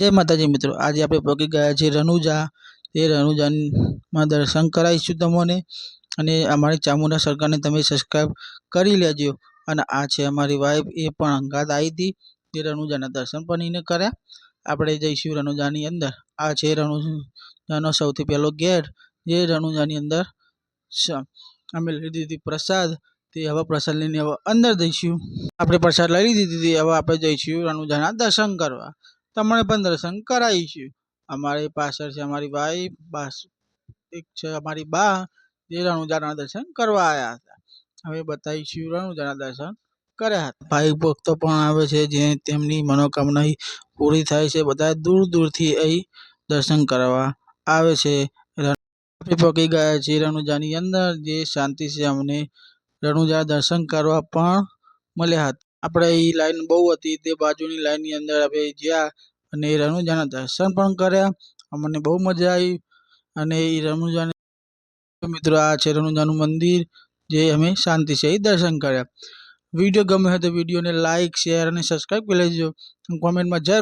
जय माताजी मित्रों, आज आप पहुंची गया है रनुजा। ये रनुजा में दर्शन कराईशुं तमोने अने अमारी चामुंडा सरकार ने तमे सब्सक्राइब करी लेजो। अने आ छे अमारी वाइफ, ए पण अंगात आई थी। ये रनुजाना दर्शन पण एने कर्या। आपणे जईशुं रनुजानी अंदर। आ छे रनुजानो सौथी पहेलो गेट। ये रनुजानी अंदर अमे लई दीधी प्रसाद। ते हवे प्रसाद लईने हवे अंदर जईशुं। आपणे प्रसाद लई लीधी, हवे आपणे जईशुं रनुजाना दर्शन करवा। तमने पण दर्शन कराईशुं। अमारी पाछळ छे अमारी वाइफ, बस एक छे अमारी बा, जे रनुजाना दर्शन करवा आया हता। हवे बताईशुं रनुजाना दर्शन कर्या हता। भाई भक्तो पण आवे छे, जे तेमनी मनोकामना पूरी थाय छे। बधा दूर दूरथी અહીં दर्शन करवा आवे छे। આપણે પહોંચી ગયા છીએ રનુજાની અંદર, જે શાંતિ છે। અમને રનુજા દર્શન કરવા પણ મળ્યા હતા। આપણે એ લાઈન બહુ હતી, તે બાજુની લાઈનની અંદર આપણે જ્યાં અને રનુજાના દર્શન પણ કર્યા। અમને બહુ મજા આવી। અને એ રનુજાને મિત્રો, આ છે રનુજાનું મંદિર, જે અમે શાંતિ છે દર્શન કર્યા। વિડીયો ગમે હોય તો વિડીયોને લાઈક, શેર અને સબસ્ક્રાઈબ કરી લેજો। કોમેન્ટમાં જય